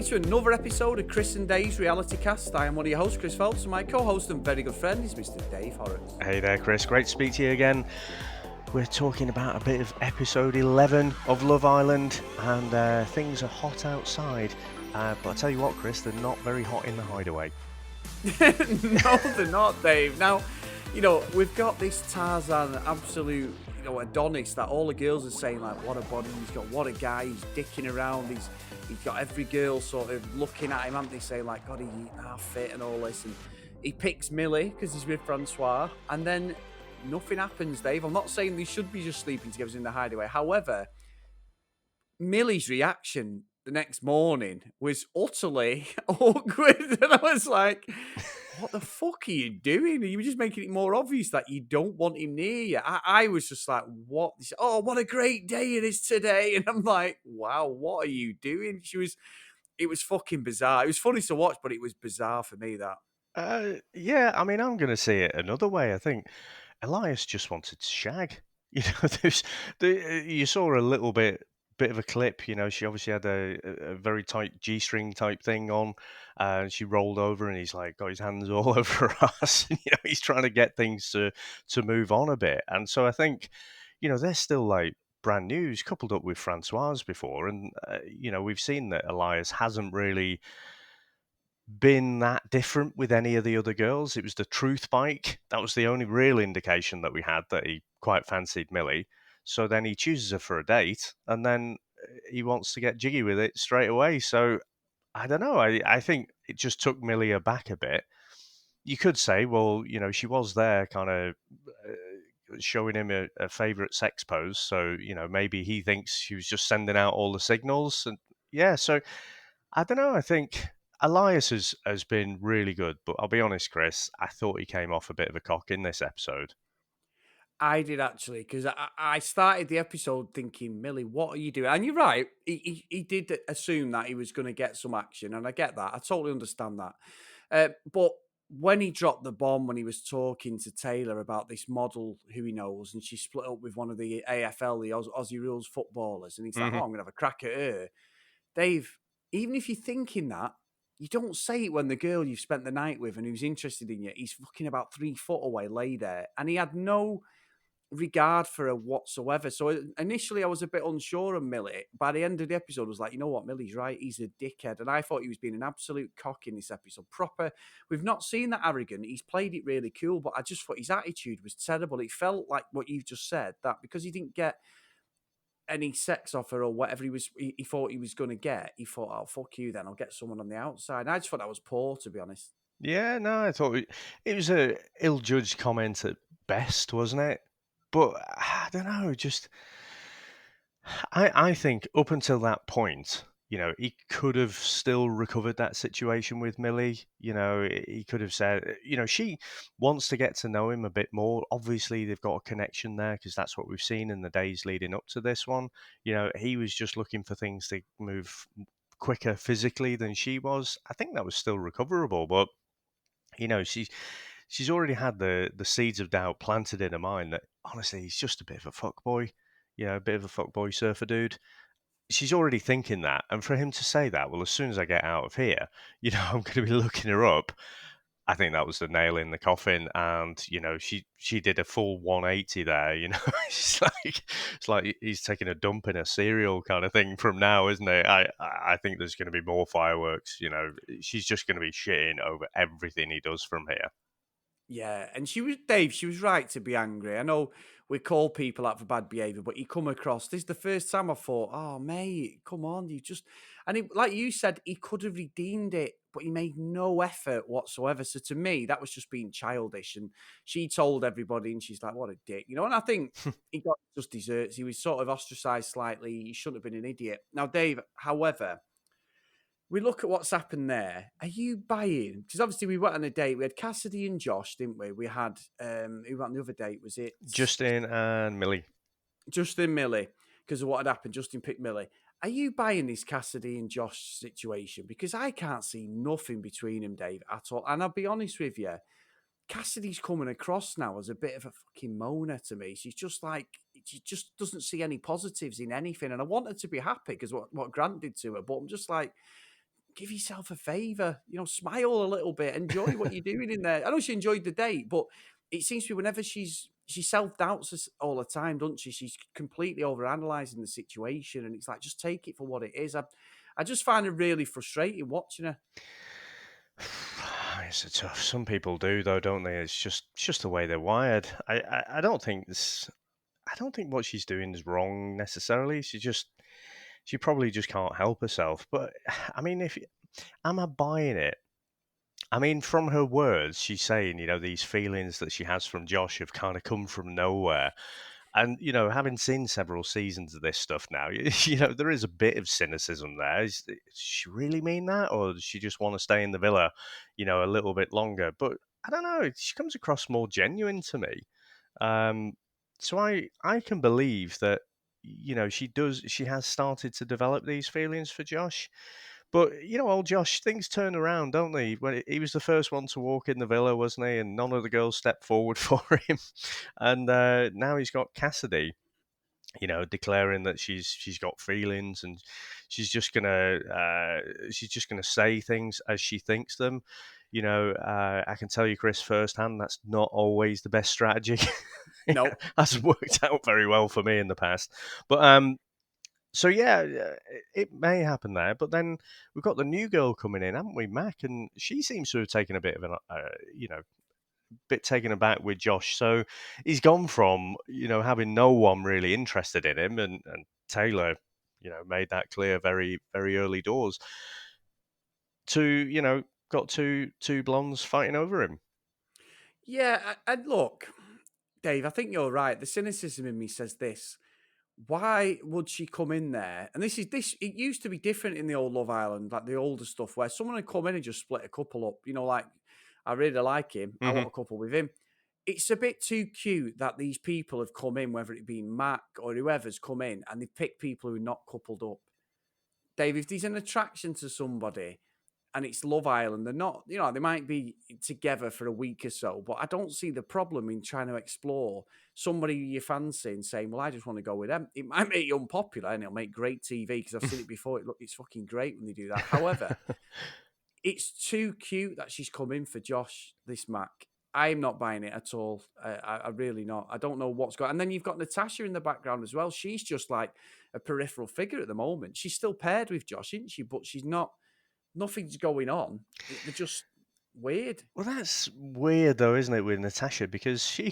to another episode of Chris and Dave's Reality Cast. I am one of your hosts, Chris Phelps, and my co-host and very good friend is Mr. Dave Horrocks. Hey there, Chris. Great to speak to you again. We're talking about a bit of episode 11 of Love Island, and things are hot outside. But I tell you what, Chris, they're not very hot in the hideaway. No, they're not, Dave. Now, we've got this Tarzan absolute, Adonis that all the girls are saying, like, what a body he's got, what a guy, he's dicking around, he's got every girl sort of looking at him, haven't they, saying, like, God, he's half fit and all this. And he picks Millie because he's with Francois, and then nothing happens, Dave. I'm not saying they should be just sleeping together in the hideaway. However, Millie's reaction the next morning was utterly awkward. And I was like, what the fuck are you doing? You were just making it more obvious that you don't want him near you. I was just like, what? Oh, what a great day it is today. And I'm like, wow, what are you doing? It was fucking bizarre. It was funny to watch, but it was bizarre for me, that. Yeah, I mean, I'm going to see it another way. I think Elias just wanted to shag. You saw a little bit of a clip. She obviously had a very tight G-string type thing on. She rolled over, and he's like got his hands all over her ass. And, he's trying to get things to move on a bit. And so I think, they're still like brand new. He's coupled up with Francoise before, and we've seen that Elias hasn't really been that different with any of the other girls. It was the truth bike. That was the only real indication that we had that he quite fancied Millie. So then he chooses her for a date, and then he wants to get jiggy with it straight away. So I don't know. I think it just took Millie aback a bit. You could say, well, she was there kind of showing him a favourite sex pose. So, maybe he thinks she was just sending out all the signals. And yeah, so I don't know. I think Elias has been really good, but I'll be honest, Chris, I thought he came off a bit of a cock in this episode. I did actually, because I started the episode thinking, Millie, what are you doing? And you're right, he did assume that he was going to get some action, and I get that. I totally understand that. But when he dropped the bomb, when he was talking to Taylor about this model who he knows, and she split up with one of the AFL, the Aussie Rules footballers, and he's like, oh, I'm going to have a crack at her. Dave, even if you're thinking that, you don't say it when the girl you've spent the night with and who's interested in you, he's fucking about 3 foot away, lay there. And he had no regard for her whatsoever. So initially I was a bit unsure of Millie. By the end of the episode, I was like, you know what, Millie's right. He's a dickhead. And I thought he was being an absolute cock in this episode. Proper. We've not seen that arrogant. He's played it really cool, but I just thought his attitude was terrible. It felt like what you've just said, that because he didn't get any sex offer or whatever he thought he was going to get, he thought, oh, fuck you then, I'll get someone on the outside. And I just thought that was poor, to be honest. Yeah, no, I thought it was a ill-judged comment at best, wasn't it? But I don't know, just I think up until that point, he could have still recovered that situation with Millie. He could have said, she wants to get to know him a bit more. Obviously, they've got a connection there because that's what we've seen in the days leading up to this one. He was just looking for things to move quicker physically than she was. I think that was still recoverable, but she's already had the seeds of doubt planted in her mind that honestly he's just a bit of a fuckboy, a bit of a fuckboy surfer dude. She's already thinking that, and for him to say that, well, as soon as I get out of here, I'm going to be looking her up. I think that was the nail in the coffin, and she did a full 180 there. It's like he's taking a dump in a cereal kind of thing from now, isn't it? I think there's going to be more fireworks. She's just going to be shitting over everything he does from here. Yeah, and she was right to be angry. I know we call people out for bad behaviour, but he come across, this is the first time I thought, oh, mate, come on, and like you said, he could have redeemed it, but he made no effort whatsoever. So to me, that was just being childish, and she told everybody, and she's like, what a dick, and I think he got just desserts. He was sort of ostracised slightly. He shouldn't have been an idiot. Now, Dave, however, we look at what's happened there. Are you buying? Because obviously we went on a date. We had Cassidy and Josh, didn't we? We had who went on the other date? Was it Justin and Millie? Justin, Millie. Because of what had happened, Justin picked Millie. Are you buying this Cassidy and Josh situation? Because I can't see nothing between them, Dave, at all. And I'll be honest with you, Cassidy's coming across now as a bit of a fucking moaner to me. She's just like, she just doesn't see any positives in anything. And I want her to be happy because what Grant did to her, but I'm just like, give yourself a favor, smile a little bit, enjoy what you're doing in there. I know she enjoyed the date, but it seems to be whenever she self doubts us all the time, doesn't she? She's completely over analyzing the situation, and it's like just take it for what it is. I just find it really frustrating watching her. It's a tough. Some people do though, don't they? It's just the way they're wired. I don't think this. I don't think what she's doing is wrong necessarily. She probably just can't help herself. But I mean, if am I buying it? I mean, from her words, she's saying, these feelings that she has from Josh have kind of come from nowhere. And, having seen several seasons of this stuff now, there is a bit of cynicism there. Does she really mean that? Or does she just want to stay in the villa, a little bit longer? But I don't know. She comes across more genuine to me. Um, so I can believe that, she has started to develop these feelings for Josh. But old Josh, things turn around, don't they? When he was the first one to walk in the villa, wasn't he? And none of the girls stepped forward for him. And now he's got Cassidy, declaring that she's got feelings and she's just gonna say things as she thinks them. I can tell you, Chris, firsthand, that's not always the best strategy. Nope. Hasn't worked out very well for me in the past. But so yeah, it may happen there, but then we've got the new girl coming in, haven't we, Mac? And she seems to have taken a bit of an, bit taken aback with Josh. So he's gone from having no one really interested in him, and Taylor, made that clear very very early doors, to got two blondes fighting over him. Yeah, and look, Dave, I think you're right. The cynicism in me says this. Why would she come in there? And this. It used to be different in the old Love Island, like the older stuff, where someone would come in and just split a couple up. Like I really like him. I Hmm. want a couple with him. It's a bit too cute that these people have come in, whether it be Mac or whoever's come in, and they've picked people who are not coupled up. Dave, if there's an attraction to somebody and it's Love Island, they're not, they might be together for a week or so, but I don't see the problem in trying to explore somebody you fancy and saying, well, I just want to go with them. It might make you unpopular and it'll make great TV because I've seen it before. It's fucking great when they do that. However, it's too cute that she's come in for Josh, this Mac. I'm not buying it at all. I really not. I don't know what's going on. And then you've got Natasha in the background as well. She's just like a peripheral figure at the moment. She's still paired with Josh, isn't she? But she's not, nothing's going on. They're just weird. Well, that's weird though, isn't it, with Natasha? Because she,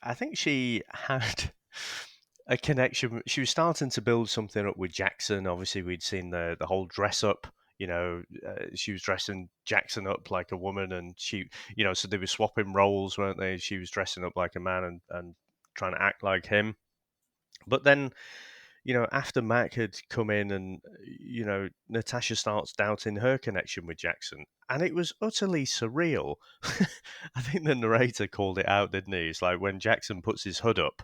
I think she had a connection. She was starting to build something up with Jackson. Obviously, we'd seen the whole dress up. She was dressing Jackson up like a woman, and she, so they were swapping roles, weren't they? She was dressing up like a man and trying to act like him. But then, after Mac had come in and, Natasha starts doubting her connection with Jackson. And it was utterly surreal. I think the narrator called it out, didn't he? It's like when Jackson puts his hood up,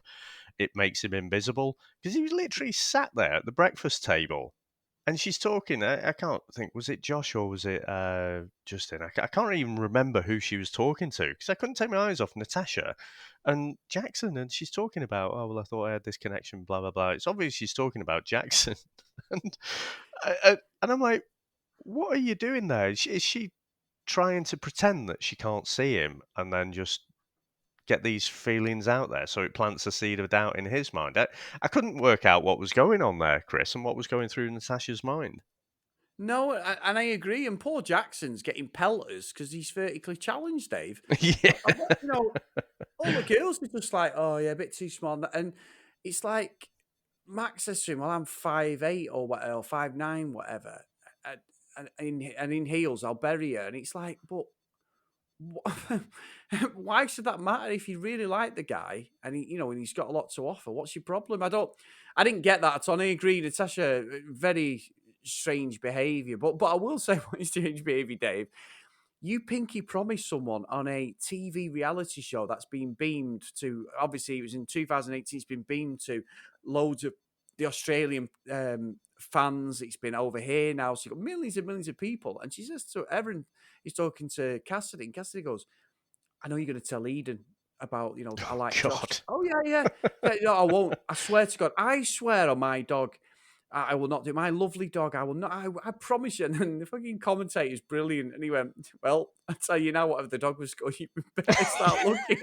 it makes him invisible. Because he was literally sat there at the breakfast table. And she's talking. I can't think, was it Josh or was it Justin? I can't even remember who she was talking to because I couldn't take my eyes off Natasha and Jackson. And she's talking about, oh, well, I thought I had this connection, blah, blah, blah. It's obvious she's talking about Jackson. and, and I'm like, what are you doing there? Is she trying to pretend that she can't see him and then just get these feelings out there so it plants a seed of doubt in his mind? I couldn't work out what was going on there, Chris, and what was going through Natasha's mind. No, and I agree. And Paul Jackson's getting pelters because he's vertically challenged, Dave. Yeah. All the girls are just like, oh yeah, a bit too small. And it's like Max says to him, well, I'm 5'8" or whatever, or 5'9", whatever. And in heels, I'll bury you. And it's like, but why should that matter if you really like the guy and and he's got a lot to offer? What's your problem? I didn't get that at all. I agree, Natasha, very strange behavior. But I will say what is strange behavior, Dave. You pinky promised someone on a TV reality show that's been beamed to, obviously it was in 2018, it's been beamed to loads of the Australian fans. It's been over here now. So you've got millions and millions of people. And she says to Erin, he's talking to Cassidy, and Cassidy goes, I know you're going to tell Eden about, I Oh, like Josh. God. Oh, yeah. No, I won't. I swear to God. I swear on my dog. I will not do my lovely dog. I will not. I promise you. And then the fucking commentator's brilliant. And he went, well, I tell you now, whatever the dog was going, you better start looking.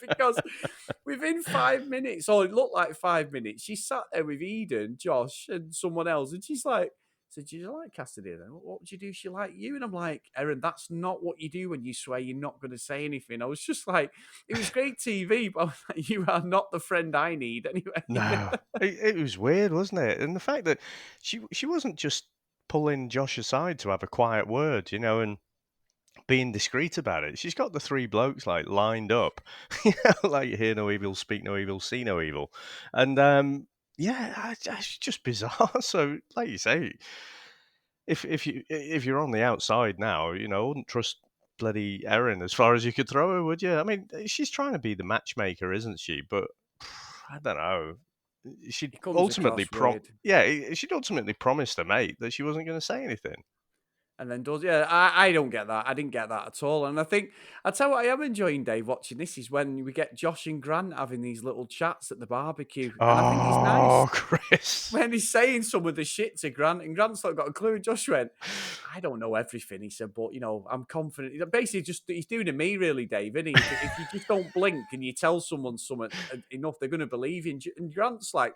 Because within 5 minutes, or it looked like 5 minutes, she sat there with Eden, Josh, and someone else. And she's like, so do you like Cassidy then? What would you do if she like you? And I'm like, Erin, that's not what you do when you swear you're not going to say anything. I was just like, it was great TV, but I was like, you are not the friend I need anyway. No, it was weird, wasn't it? And the fact that she wasn't just pulling Josh aside to have a quiet word, and being discreet about it. She's got the three blokes like lined up, like hear no evil, speak no evil, see no evil, and yeah, it's just bizarre. So, like you say, if you're on the outside now, I wouldn't trust bloody Erin as far as you could throw her, would you? I mean, she's trying to be the matchmaker, isn't she? But I don't know. She'd It comes ultimately across weird. she'd ultimately promised her mate that she wasn't going to say anything. And then does, yeah, I don't get that. I didn't get that at all. And I think, I'll tell you what I am enjoying, Dave, watching this is when we get Josh and Grant having these little chats at the barbecue. And I think he's nice Oh, Chris. when he's saying some of the shit to Grant, and Grant's not got a clue. And Josh went, I don't know everything, he said, but, I'm confident. Basically, just he's doing to me, really, Dave, isn't he? If you just don't blink and you tell someone something enough, they're going to believe you. And Grant's like,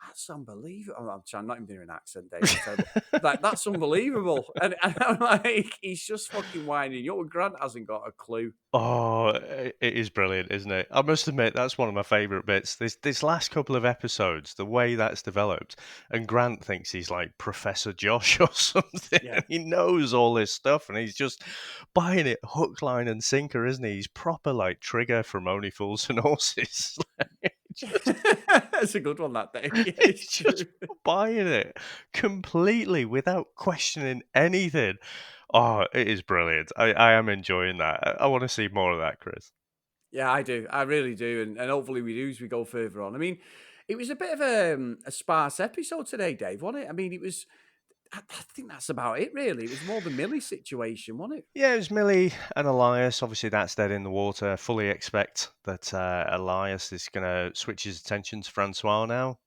that's unbelievable. I'm not even doing an accent, Dave. I'm terrible. Like, that's unbelievable. And I'm like, he's just fucking whining. Grant hasn't got a clue. Oh, it is brilliant, isn't it? I must admit, that's one of my favourite bits. This last couple of episodes, the way that's developed, and Grant thinks he's like Professor Josh or something. Yeah. And he knows all this stuff, and he's just buying it hook, line, and sinker, isn't he? He's proper like Trigger from Only Fools and Horses. That's a good one, that day. Yeah, He's it's just true. buying it completely without questioning anything. Oh, it is brilliant. I am enjoying that. I want to see more of that, Chris. Yeah, I do. I really do. And hopefully we do as we go further on. I mean, it was a bit of a sparse episode today, Dave, wasn't it? I mean, I think that's about it, really. It was more the Millie situation, wasn't it? Yeah, it was Millie and Elias. Obviously, that's dead in the water. Fully expect that Elias is going to switch his attention to Francois now,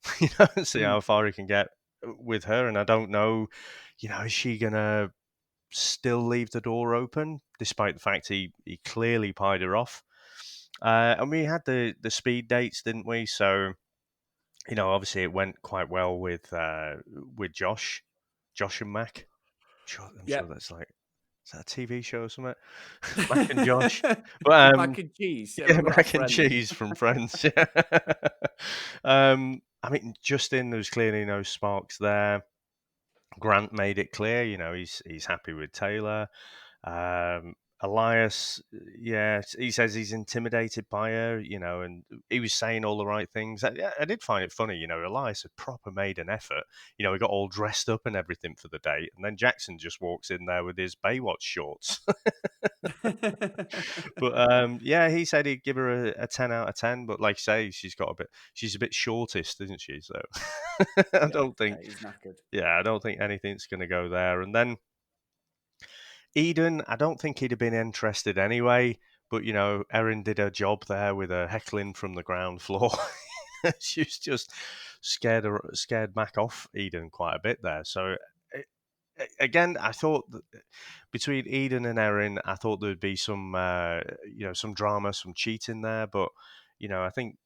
and see how Mm. far he can get with her. And I don't know, is she going to still leave the door open, despite the fact he clearly pied her off? And we had the speed dates, didn't we? So, obviously it went quite well with Josh and Mac. I'm sure Yep. that's like, is that a TV show or something? Mac and Josh. But Mac and cheese. Yeah, yeah, remember that Mac and friend? cheese from Friends. Yeah. I mean, Justin, there was clearly no sparks there. Grant made it clear, he's happy with Taylor. Um, Elias, yeah, he says he's intimidated by her, and he was saying all the right things. I did find it funny, Elias had proper made an effort. He got all dressed up and everything for the date, and then Jackson just walks in there with his Baywatch shorts. But yeah, he said he'd give her a 10 out of 10. But like you say, she's a bit shortest, isn't she? So I Yeah, don't think, he's knackered. yeah, I don't think anything's going to go there. And then Eden, I don't think he'd have been interested anyway. But Erin did her job there with her heckling from the ground floor. She was just scared Mac off Eden quite a bit there. So again, I thought that between Eden and Erin, I thought there'd be some some drama, some cheating there. But I think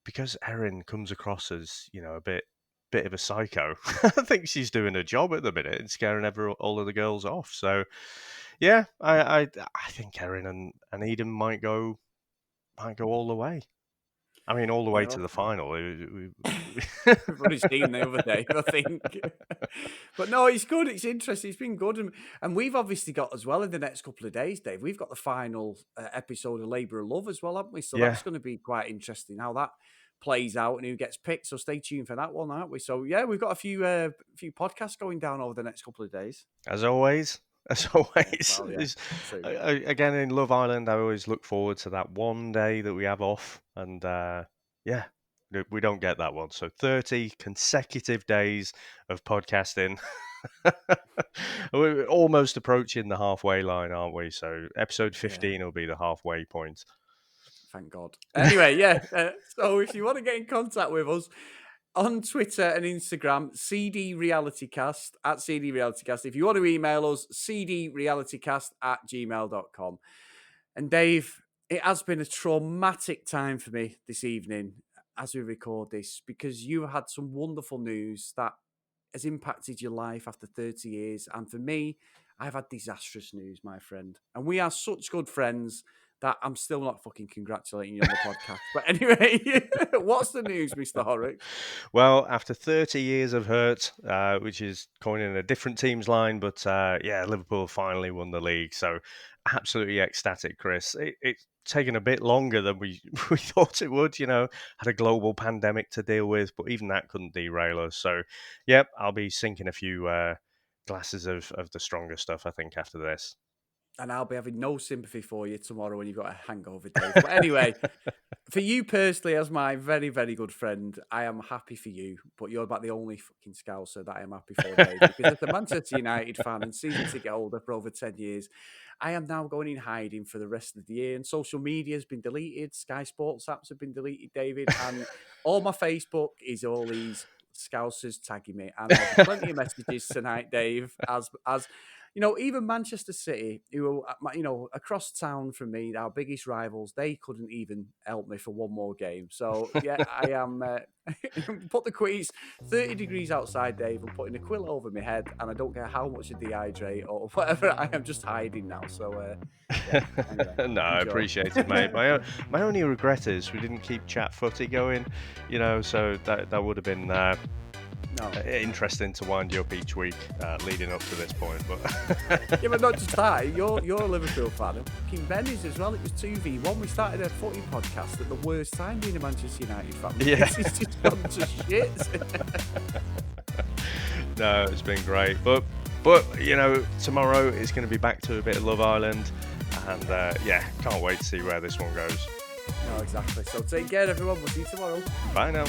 because Erin comes across as a bit of a psycho, I think she's doing her job at the minute and scaring all of the girls off. So yeah, I think Erin and Eden might go all the way. I mean, all the way Yeah, to the hopefully. final. We've already seen the other day, I think. But no, it's good. It's interesting. It's been good. And we've obviously got as well in the next couple of days, Dave, we've got the final episode of Labour of Love as well, haven't we? So Yeah. that's going to be quite interesting how that plays out and who gets picked. So stay tuned for that one, aren't we? So yeah, we've got a few podcasts going down over the next couple of days. As always, as Yeah, always, well, yeah, true. again in Love Island, I always look forward to that one day that we have off, and yeah, we don't get that one. So 30 consecutive days of podcasting. We're almost approaching the halfway line, aren't we? So episode Yeah. 15 will be the halfway point. Thank God. Anyway, yeah. So if you want to get in contact with us, on Twitter and Instagram, cdrealitycast, at cdrealitycast. If you want to email us, cdrealitycast@gmail.com. And Dave, it has been a traumatic time for me this evening as we record this, because you had some wonderful news that has impacted your life after 30 years. And for me, I've had disastrous news, my friend. And we are such good friends that I'm still not fucking congratulating you on the podcast. But anyway, what's the news, Mr. Horrocks? Well, after 30 years of hurt, which is coining a different team's line, but yeah, Liverpool finally won the league. So absolutely ecstatic, Chris. It's taken a bit longer than we thought it would, had a global pandemic to deal with, but even that couldn't derail us. So, yep, I'll be sinking a few glasses of the stronger stuff, I think, after this. And I'll be having no sympathy for you tomorrow when you've got a hangover, Dave. But anyway, for you personally, as my very, very good friend, I am happy for you. But you're about the only fucking Scouser that I am happy for, Dave. Because as a Manchester United fan and season ticket holder for over 10 years, I am now going in hiding for the rest of the year. And social media has been deleted. Sky Sports apps have been deleted, David. And all my Facebook is all these Scousers tagging me. And there'll be plenty of messages tonight, Dave, as even Manchester City, who are, across town from me, our biggest rivals, they couldn't even help me for one more game. So, yeah, I am, put the quiz, 30 degrees outside, Dave. I'm putting a quilt over my head, and I don't care how much I dehydrate or whatever. I am just hiding now. So, yeah, anyway, no, I appreciate it, mate. My only regret is we didn't keep chat footy going, so that would have been... interesting to wind you up each week leading up to this point, but yeah, but not just that. You're a Liverpool fan, and King Ben is as well. It was 2v1. We started a footy podcast at the worst time being a Manchester United fan. Yeah, it's just gone to shit. No, it's been great, but tomorrow is going to be back to a bit of Love Island, and yeah, can't wait to see where this one goes. No, exactly. So take care, everyone. We'll see you tomorrow. Bye now.